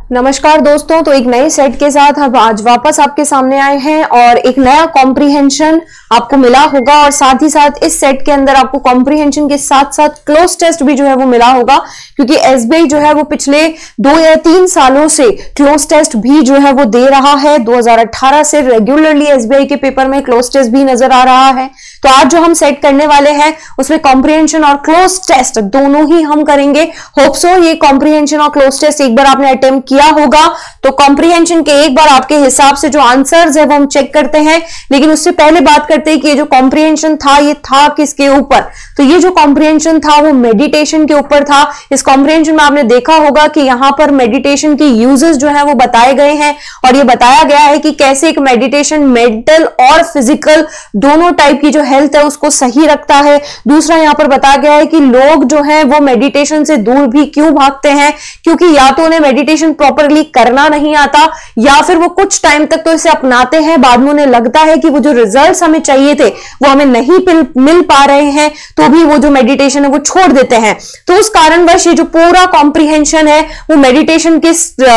नमस्कार दोस्तों, तो एक नए सेट के साथ हम आज वापस आपके सामने आए हैं और एक नया कॉम्प्रिहेंशन आपको मिला होगा और साथ ही साथ इस सेट के अंदर आपको कॉम्प्रिहेंशन के साथ साथ क्लोज टेस्ट भी जो है वो मिला होगा, क्योंकि एसबीआई जो है वो पिछले 2 या 3 सालों से क्लोज टेस्ट भी जो है वो दे रहा है। 2018 से रेगुलरली एसबीआई के पेपर में क्लोज टेस्ट भी नजर आ रहा है। तो आज जो हम सेट करने वाले हैं उसमें कॉम्प्रिहेंशन और क्लोज टेस्ट दोनों ही हम करेंगे। होप सो ये कॉम्प्रिहेंशन और क्लोज टेस्ट एक बार आपने अटेम्प्ट किया होगा, तो कॉम्प्रिहेंशन के एक बार आपके हिसाब से जो आंसर्स है वो हम चेक करते हैं। लेकिन उससे पहले बात करते हैं कि ये जो कॉम्प्रिहेंशन था ये था किसके ऊपर। तो ये जो कॉम्प्रिहेंशन था वो मेडिटेशन के ऊपर था। इस कॉम्प्रिहेंशन में आपने देखा होगा कि यहां पर मेडिटेशन के यूजेस जो है वो बताए गए हैं और ये बताया गया है कि कैसे एक मेडिटेशन मेंटल और फिजिकल दोनों टाइप की जो हेल्थ है उसको सही रखता है। दूसरा यहां पर बताया गया है कि लोग जो है वो मेडिटेशन से दूर भी क्यों भागते हैं, क्योंकि या तो उन्हें मेडिटेशन प्रॉपरली करना नहीं आता या फिर वो कुछ टाइम तक तो इसे अपनाते हैं, बाद में उन्हें लगता है कि वो जो रिजल्ट्स हमें चाहिए थे वो हमें नहीं मिल पा रहे हैं, तो भी वो जो मेडिटेशन है वो छोड़ देते हैं। तो उस कारणवश ये जो पूरा कॉम्प्रिहेंशन है वो मेडिटेशन के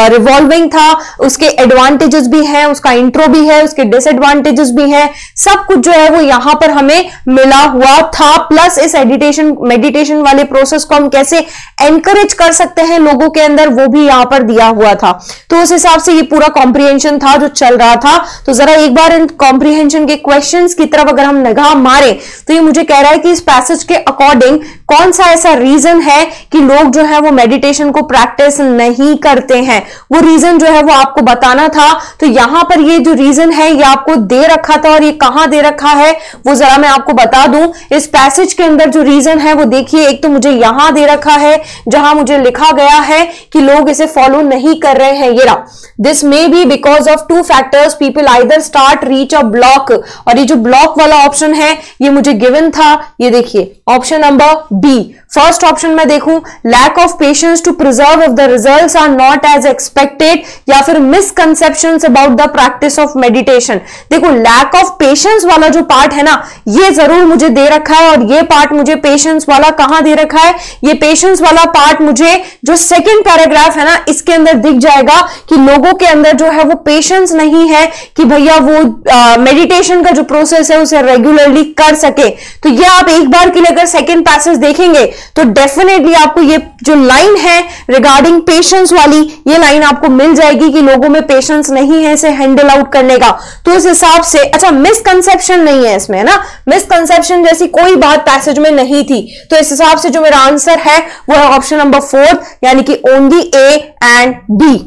रिवॉल्विंग था। उसके एडवांटेजेस भी हैं, उसका इंट्रो भी है, उसके डिसएडवांटेजेस भी हैं, सब कुछ जो है वो यहां पर हमें मिला हुआ था। प्लस इस मेडिटेशन वाले प्रोसेस को हम कैसे एनकरेज कर सकते हैं लोगों के अंदर, वो भी यहां पर दिया हुआ था। तो उस हिसाब से ये पूरा कॉम्प्रिहेंशन था जो चल रहा था। तो जरा एक बार इन कॉम्प्रिहेंशन के क्वेश्चंस की तरफ अगर हम निगाह मारें तो ये मुझे कह रहा है कि इस पैसेज के अकॉर्डिंग कौन सा ऐसा रीजन है कि लोग जो है वो मेडिटेशन को प्रैक्टिस नहीं करते हैं, वो रीजन जो है वो आपको बताना था। तो यहां पर ये जो रीजन है ये आपको दे रखा था और ये कहां दे रखा है वो जरा मैं आपको बता दूं। इस पैसेज के अंदर जो रीजन है वो देखिए, एक तो मुझे यहां दे रखा है जहां मुझे लिखा गया है कि लोग इसे फॉलो नहीं कर रहे हैं। ये रहा, this may be because of 2 factors, people either start reach a block. और ये जो ब्लॉक वाला ऑप्शन है ये मुझे गिवन था, ये देखिए option number B. First option में देखूं, lack of patience to preserve if the results are not as expected, या फिर misconceptions about the practice of meditation. देखो लैक ऑफ पेशेंस वाला जो पार्ट है ना ये जरूर मुझे दे रखा है, और ये पार्ट मुझे पेशेंस वाला कहां दे रखा है, ये पेशेंस वाला पार्ट मुझे जो सेकंड पैराग्राफ है ना इसके अंदर दिख जाएगा कि लोगों के अंदर जो है वो पेशेंस नहीं है कि भैया वो मेडिटेशन का जो प्रोसेस है उसे रेगुलरली कर सके। तो ये आप एक बार के लिए अगर सेकंड पैसेज देखेंगे तो डेफिनेटली आपको ये जो लाइन है रिगार्डिंग पेशेंस वाली, ये लाइन आपको मिल जाएगी कि लोगों में पेशेंस नहीं है इसे हैंडल आउट करने का। तो इस हिसाब से अच्छा मिसकंसेप्शन नहीं है इसमें, है ना, मिसकंसेप्शन जैसी कोई बात पैसेज में नहीं थी। तो इस हिसाब से जो मेरा आंसर है वो है ऑप्शन नंबर 4, यानी कि ओनली ए एंड बी।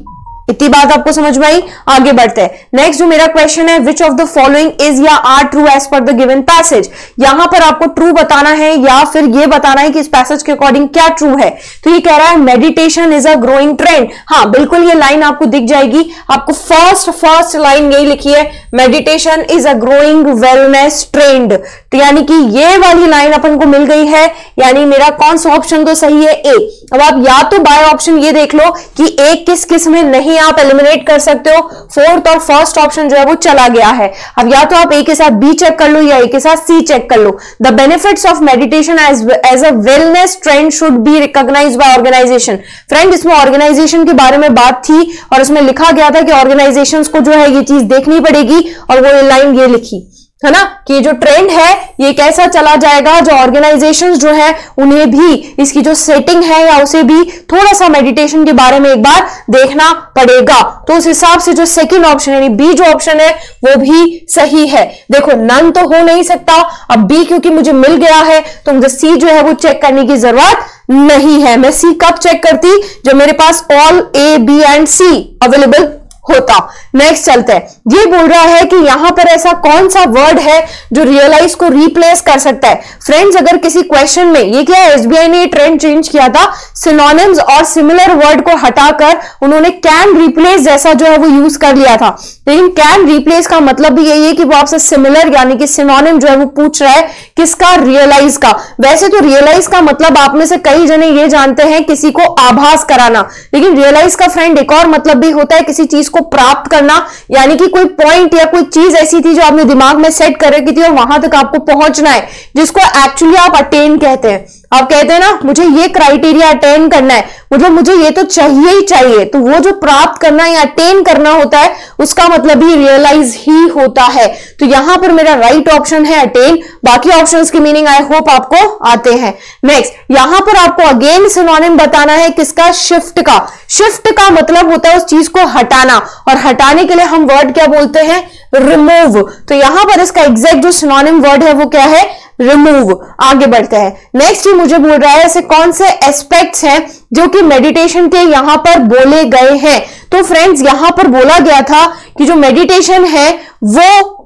इतनी बात आपको समझ में आई। आगे बढ़ते हैं। नेक्स्ट जो मेरा क्वेश्चन है, which of the following is या are true as per the given passage. यहां पर आपको ट्रू बताना है या फिर ये बताना है कि इस पैसेज के अकॉर्डिंग क्या ट्रू है। तो ये कह रहा है meditation is a growing trend. हाँ बिल्कुल ये लाइन आपको दिख जाएगी, आपको फर्स्ट लाइन यही लिखी है, meditation is a growing wellness trend. तो यानी कि ये वाली लाइन अपन को मिल गई है, यानी मेरा कौन सा ऑप्शन तो सही है, ए। अब आप या तो बाय ऑप्शन ये देख लो कि ए किस किस में नहीं आप एलिमिनेट कर सकते हो, फोर्थ और फर्स्ट ऑप्शन जो है वो चला गया है। अब या तो आप ए के साथ बी चेक कर लो या ए के साथ सी चेक कर लो। The benefits of meditation as a wellness trend should be recognised by organisation. Friend इसमें ऑर्गेनाइजेशन के बारे में बात थी और इसमें लिखा गया था कि ऑर्गेनाइजेशंस को जो है ये चीज देखनी पड़ेगी, और वो लाइन ये लिखी है ना कि जो ट्रेंड है ये कैसा चला जाएगा, जो ऑर्गेनाइजेशंस जो है उन्हें भी इसकी जो सेटिंग है या उसे भी थोड़ा सा मेडिटेशन के बारे में एक बार देखना पड़ेगा। तो उस हिसाब से जो सेकंड ऑप्शन यानी बी जो ऑप्शन है वो भी सही है। देखो नन तो हो नहीं सकता, अब बी क्योंकि मुझे मिल गया है तो मुझे सी जो है वो चेक करने की जरूरत नहीं है। मैं सी कब चेक करती, जब मेरे पास all A B and C available होता। नेक्स्ट चलते हैं। ये बोल रहा है कि यहां पर ऐसा कौन सा वर्ड है जो रियलाइज को रिप्लेस कर सकता है। फ्रेंड्स अगर किसी क्वेश्चन में ये क्या है, एसबीआई ने ट्रेंड चेंज किया था, सिनोनिम्स और सिमिलर वर्ड को हटाकर उन्होंने कैन रिप्लेस जैसा जो है वो यूज कर लिया था। लेकिन कैन रिप्लेस का मतलब भी यही है कि वो आपसे सिमिलर यानी कि सिनोनिम जो है वो पूछ रहा है किसका, रियलाइज का। वैसे तो रियलाइज का मतलब आप में से कई जने ये जानते हैं किसी को आभास कराना, लेकिन रियलाइज का फ्रेंड एक और मतलब भी होता है किसी चीज को प्राप्त करना, यानी कि कोई पॉइंट या कोई चीज ऐसी थी जो आपने दिमाग में सेट कर रखी थी और वहां तक आपको पहुंचना है, जिसको एक्चुअली आप अटेन कहते हैं। आप कहते हैं ना, मुझे ये क्राइटेरिया अटेन करना है, मतलब मुझे ये तो चाहिए ही चाहिए। तो वो जो प्राप्त करना या अटेन करना होता है, उसका मतलब ही रियलाइज ही होता है। तो यहां पर मेरा राइट ऑप्शन है अटेन। बाकी ऑप्शंस की मीनिंग आई होप आपको आते हैं। नेक्स्ट, यहां पर आपको अगेन सिनोनिम बताना है किसका? शिफ्ट का। शिफ्ट का मतलब होता है उस चीज को हटाना, और हटाने के लिए हम वर्ड क्या बोलते हैं? रिमूव। तो यहां पर इसका एग्जैक्ट जो सिनोनिम वर्ड है वो क्या है? रिमूव। आगे बढ़ते हैं। नेक्स्ट ये मुझे बोल रहा है ऐसे कौन से एस्पेक्ट्स हैं जो कि मेडिटेशन के यहां पर बोले गए हैं। तो फ्रेंड्स, यहां पर बोला गया था कि जो मेडिटेशन है वो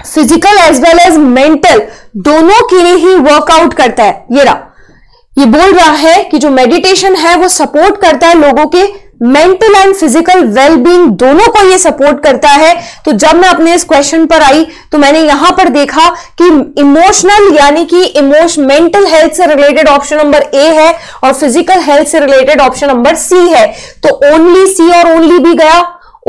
physical as well as mental दोनों के लिए ही वर्कआउट करता है। ये बोल रहा है कि जो मेडिटेशन है वो सपोर्ट करता है लोगों के मेंटल एंड फिजिकल वेलबींग, दोनों को ये सपोर्ट करता है। तो जब मैं अपने इस क्वेश्चन पर आई तो मैंने यहां पर देखा कि इमोशनल यानी कि मेंटल हेल्थ से रिलेटेड ऑप्शन नंबर ए है और फिजिकल हेल्थ से रिलेटेड ऑप्शन नंबर सी है। तो ओनली सी और ओनली बी गया,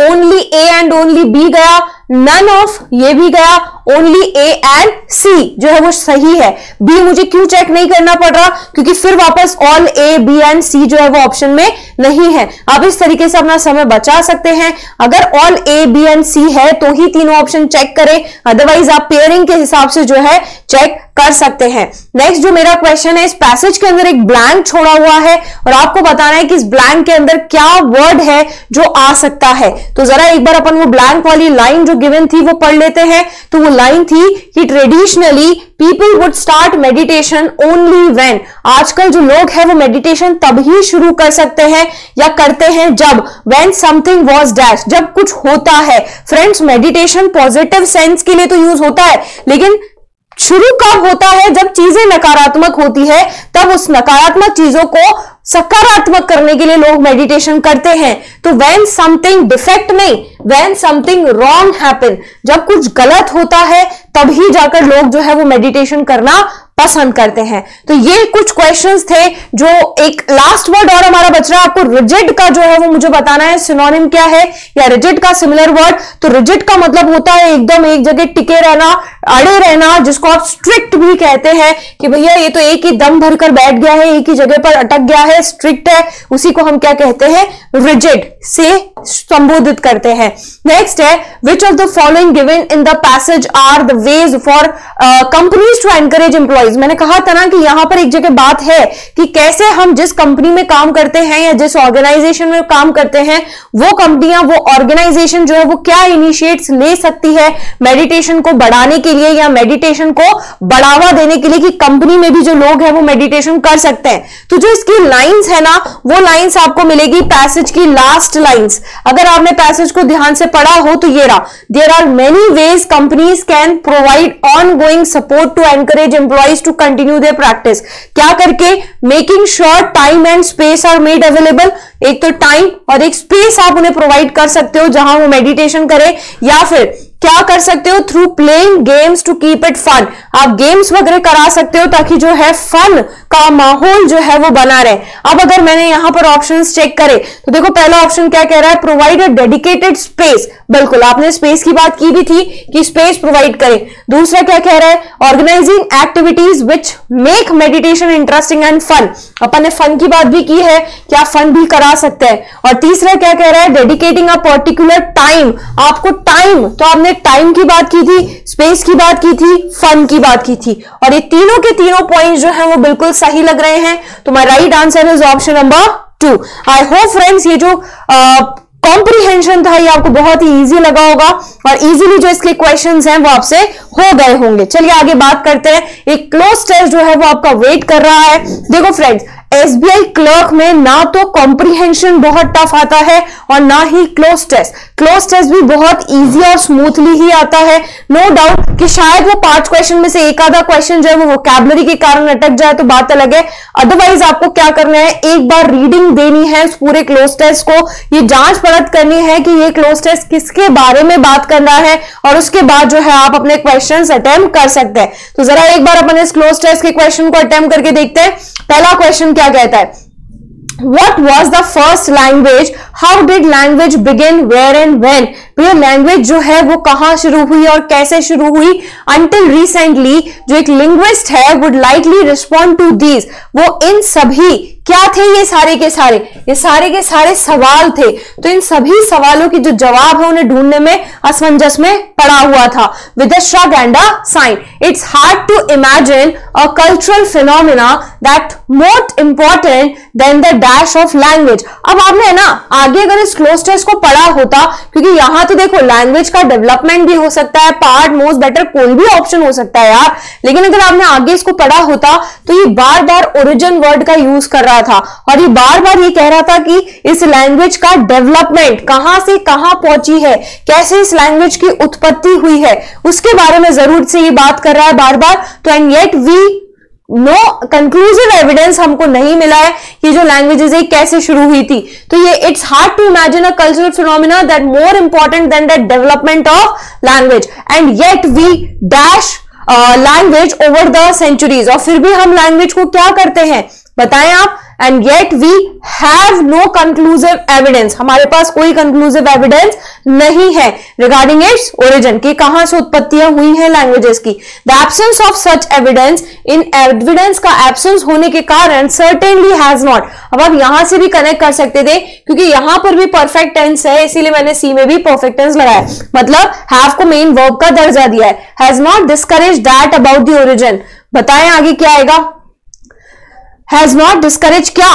only A and only B गया, नन ऑफ ये भी गया, ओनली ए एंड सी जो है वो सही है। बी मुझे क्यों चेक नहीं करना पड़ रहा? क्योंकि फिर वापस ऑल ए बी एंड सी जो है वो ऑप्शन में नहीं है। आप इस तरीके से अपना समय बचा सकते हैं। अगर ऑल ए बी एंड सी है तो ही तीनों ऑप्शन चेक करें, अदरवाइज आप पेयरिंग के हिसाब से जो है चेक कर सकते हैं। नेक्स्ट जो मेरा क्वेश्चन है, इस पैसेज के अंदर एक ब्लैंक छोड़ा हुआ है और आपको बताना है कि इस ब्लैंक के अंदर क्या वर्ड है जो आ सकता है। तो जरा एक बार अपन वो ब्लैंक वाली लाइन जो गिवन थी वो पढ़ लेते हैं। तो वो लाइन थी कि traditionally people would start meditation only when. आजकल जो लोग हैं वो मेडिटेशन तभी शुरू कर सकते हैं या करते हैं जब व्हेन समथिंग वाज डैश, जब कुछ होता है। फ्रेंड्स, मेडिटेशन पॉजिटिव सेंस के लिए तो यूज होता है, लेकिन शुरू कब होता है? जब चीजें नकारात्मक होती है, तब उस नकारात्मक चीजों को सकारात्मक करने के लिए लोग मेडिटेशन करते हैं। तो व्हेन समथिंग डिफेक्ट नहीं, व्हेन समथिंग रॉन्ग हैपन, जब कुछ गलत होता है तभी जाकर लोग जो है वो मेडिटेशन करना पसंद करते हैं। तो ये कुछ क्वेश्चंस थे। जो एक लास्ट वर्ड और हमारा बच रहा है, आपको रिजिड का जो है वो मुझे बताना है सिनोनिम क्या है या रिजिड का सिमिलर वर्ड। तो रिजिड का मतलब होता है एकदम एक जगह टिके रहना, अड़े रहना, जिसको आप स्ट्रिक्ट भी कहते हैं कि भैया ये तो एक ही दम भरकर बैठ गया है, एक ही जगह पर अटक गया है, स्ट्रिक्ट है, उसी को हम क्या कहते हैं? रिजिड से संबोधित करते हैं। नेक्स्ट है, which of the following given in the passage are the ways for companies to encourage employees. मैंने कहा था ना कि यहां पर एक जगह बात है कि कैसे हम जिस कंपनी में काम करते हैं या जिस ऑर्गेनाइजेशन में काम करते हैं, वो कंपनियां, वो ऑर्गेनाइजेशन जो है वो क्या इनिशिएट्स ले सकती है मेडिटेशन को बढ़ाने के लिए या मेडिटेशन को बढ़ावा देने के लिए, कि कंपनी में भी जो लोग हैं वो मेडिटेशन कर सकते हैं। तो जो इसकी लाइंस है ना, वो लाइंस आपको मिलेगी पैसेज की लास्ट लाइंस। अगर आपने पैसेज को ध्यान से पढ़ा हो तो ये रहा, there are many ways companies can provide ongoing support to encourage employees to continue their practice. क्या करके? Making sure time and space are made available. एक तो टाइम और एक स्पेस आप उन्हें प्रोवाइड कर सकते हो जहां वो मेडिटेशन करे, या फिर क्या कर सकते हो? Through playing games to keep it fun. आप गेम्स वगैरह करा सकते हो ताकि जो है फन का माहौल जो है वो बना रहे। अब अगर मैंने यहां पर ऑप्शंस चेक करे तो देखो, पहला ऑप्शन क्या कह रहा है? Provide a dedicated space. बिल्कुल, आपने स्पेस की बात की भी थी कि स्पेस प्रोवाइड करें। दूसरा क्या कह रहा है? Organising activities which make meditation interesting and fun. अपन ने फन की बात भी की है, क्या फन भी करा सकते हैं। और तीसरा क्या कह रहा है? Dedicating a particular time. आपको टाइम, तो आपने टाइम की बात की थी, स्पेस की बात की थी, फन की बात की थी, और ये तीनों के तीनों पॉइंट्स जो हैं वो बिल्कुल सही लग रहे हैं। तो my right answer is option number 2। I hope friends ये जो कॉम्प्रिहेंशन था ये आपको बहुत ही इजी लगा होगा और इजीली जो इसके क्वेश्चंस हैं वो आपसे हो गए होंगे। चलिए आगे बात करते हैं। एक क्लोज टेस्ट जो है वो आपका वेट कर रहा है। देखो फ्रेंड्स, एसबीआई क्लर्क में ना तो कॉम्प्रिहेंशन बहुत टफ आता है और ना ही क्लोज टेस्ट। क्लोज टेस्ट भी बहुत इजी और स्मूथली ही आता है। नो डाउट कि शायद वो 5 क्वेश्चन में से एक आधा क्वेश्चन जो है वो वोकैबुलरी के कारण अटक जाए तो बात अलग है। अदरवाइज आपको क्या करना है, एक बार रीडिंग देनी है इस पूरे क्लोज टेस्ट को, ये जांच परख करनी है कि ये क्लोज टेस्ट किसके बारे में बात करना है, और उसके बाद जो है आप अपने क्वेश्चंस अटेम्प्ट कर सकते हैं। तो जरा एक बार अपन इस क्लोज टेस्ट के क्वेश्चन को अटेम्प्ट करके देखते हैं। पहला क्वेश्चन क्या कहता है? What was the first language? How did language begin? Where and when? भैया लैंग्वेज जो है वो कहां शुरू हुई और कैसे शुरू हुई? Until recently जो एक लिंग्विस्ट है would likely respond to these. वो इन सभी क्या थे? ये सारे के सारे सवाल थे। तो इन सभी सवालों की जो जवाब है उन्हें ढूंढने में असमंजस में पड़ा हुआ था। With a shrug and a sign, it's hard to imagine a cultural phenomena that more important than the dash of language. अब आपने है ना आगे अगर इस क्लोज टेस्ट को पढ़ा होता, क्योंकि यहां तो देखो लैंग्वेज का डेवलपमेंट भी हो सकता है, पार्ट, मोस्ट, बेटर, कोई भी ऑप्शन हो सकता है यार, लेकिन अगर आपने आगे इसको पढ़ा होता तो ये बार बार ओरिजिन वर्ड का यूज कर रहा था और ये बार बार ये कह रहा था कि इस लैंग्वेज का डेवलपमेंट कहां से कहां पहुंची है, कैसे इस लैंग्वेज की उत्पत्ति हुई है, उसके बारे में जरूर से ये बात कर रहा है बार बार। तो and yet we no conclusive evidence हमको नहीं मिला है कि जो लैंग्वेजेस है कैसे शुरू हुई थी। तो ये it's hard to imagine a cultural phenomena that more important than the development of language and yet we dash language over the centuries. और फिर भी हम लैंग्वेज को क्या करते हैं बताएं आप? And yet we have no conclusive evidence, हमारे पास कोई कंक्लूसिव एविडेंस नहीं है रिगार्डिंग इट्स ओरिजिन की कहां से उत्पत्तियां हुई हैं लैंग्वेजेस की। The absence of such evidence, in evidence का एब्सेंस होने के कारण सर्टेनली हैज नॉट। अब आप यहां से भी कनेक्ट कर सकते थे क्योंकि यहां पर भी परफेक्ट टेंस है, इसीलिए मैंने सी में भी परफेक्ट टेंस लगाया, मतलब हैव को मेन वर्ब का दर्जा दिया है। Has not discourage that about the origin. बताएं आगे क्या आएगा? हैज नॉट डिस्करेज क्या?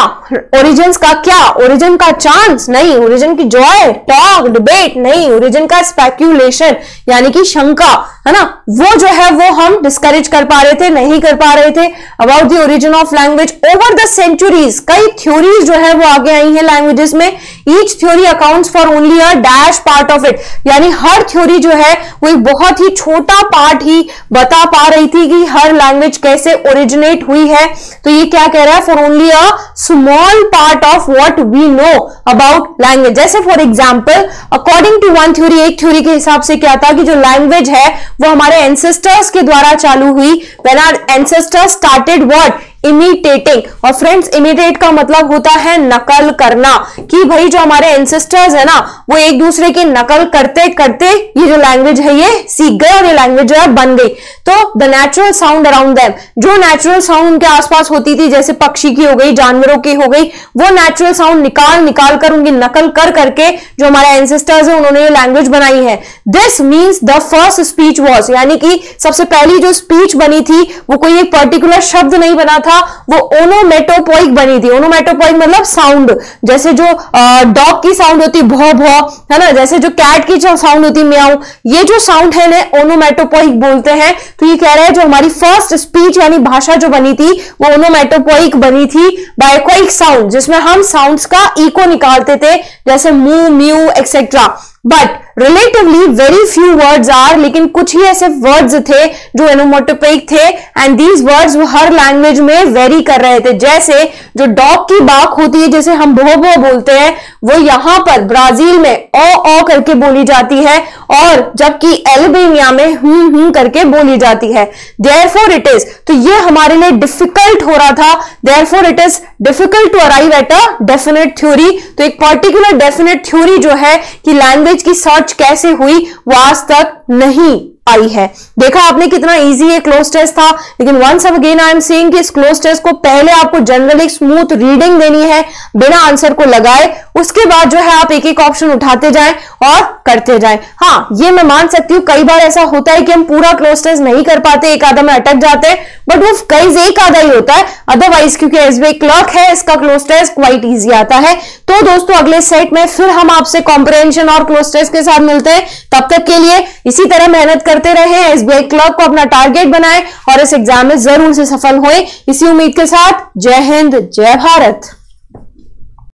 ओरिजिन्स का क्या? ओरिजिन का चांस नहीं, ओरिजिन की जॉय, टॉक, डिबेट नहीं, ओरिजिन का स्पेक्यूलेशन यानी कि शंका है ना, वो जो है वो हम डिस्करेज कर पा रहे थे, नहीं कर पा रहे थे। About the origin of language over the centuries, कई थ्योरीज जो है वो आगे आई हैं लैंग्वेजेस में। Each theory accounts for only a dash part of it, यानी हर थ्योरी जो है वो एक बहुत ही छोटा पार्ट ही बता पा रही थी कि हर लैंग्वेज कैसे ओरिजिनेट हुई है। तो ये क्या कह रहा है? For only a small part of what we know about language. जैसे for example according to one theory, एक थ्योरी के हिसाब से क्या था कि जो लैंग्वेज है वो हमारे एंसेस्टर्स के द्वारा चालू हुई। When our ancestors started what? Imitating. और फ्रेंड्स इमिटेट का मतलब होता है नकल करना, कि भाई जो हमारे एंसेस्टर्स है ना वो एक दूसरे की नकल करते करते ये जो लैंग्वेज है ये सीख गए और ये लैंग्वेज जो है बन गई। तो the natural sound around them, जो नेचुरल साउंड उनके आसपास होती थी जैसे पक्षी की हो गई, जानवरों की हो गई, वो नेचुरल साउंड निकाल कर उनकी नकल कर करके जो हमारे एंसेस्टर्स है उन्होंने ये लैंग्वेज बनाई है। This means the first speech was, यानी कि सबसे पहली जो स्पीच बनी थी वो कोई एक पर्टिकुलर शब्द नहीं बना था, वो ओनोमेटोपोइक बनी थी। ओनोमेटोपोइक मतलब साउंड, जैसे जो डॉग की साउंड होती भौ भौ है ना, जैसे जो कैट की जो साउंड होती म्याऊ, ये जो साउंड है ना ओनोमेटोपोइक बोलते हैं। तो ये कह रहा है जो हमारी फर्स्ट स्पीच यानी भाषा जो बनी थी वो ओनोमेटोपोइक बनी थी बाय क्विक साउंड, जिसमें हम साउंड्स का इको निकालते थे जैसे moo, mew etcetera. But relatively very few words are, लेकिन कुछ ही ऐसे वर्ड्स थे जो ओनोमेटोपोइक थे एंड दीज वर्ड्स वो हर लैंग्वेज में वेरी कर रहे थे। जैसे जो डॉग की बाक होती है जैसे हम भो भो बोलते हैं, वो यहां पर ब्राजील में ओ करके बोली जाती है और जबकि एल्बेनिया में करके बोली जाती है। देयरफॉर इट इज, तो ये हमारे लिए डिफिकल्ट हो रहा था, therefore it is difficult to arrive at a definite theory. तो एक पर्टिकुलर डेफिनेट थ्योरी जो है कि लैंग्वेज की सर्च कैसे हुई वो आज तक नहीं आई है। देखा आपने कितना इजी है क्लोज टेस्ट था, लेकिन once again I am saying कि इस क्लोज टेस्ट को पहले आपको जनरल एक स्मूथ रीडिंग देनी है बिना आंसर को लगाए, उसके बाद जो है आप एक एक ऑप्शन उठाते जाएं और करते जाएं। हाँ ये मैं मान सकती हूँ कई बार ऐसा होता है कि हम पूरा क्लोज टेस्ट नहीं कर पाते, एक आधा में अटक जाते हैं, बट वो कई एक आधा ही होता है। अदरवाइज क्योंकि एसबीआई क्लर्क है इसका क्लोज टेस्ट क्वाइट इजी आता है। तो दोस्तों अगले सेट में फिर हम आपसे कॉम्प्रिहेंशन और क्लोज टेस्ट के साथ मिलते हैं। तब तक के लिए इसी तरह मेहनत करते रहे, एसबीआई क्लर्क को अपना टारगेट बनाएं और इस एग्जाम में जरूर से सफल होए। इसी उम्मीद के साथ जय हिंद, जय भारत।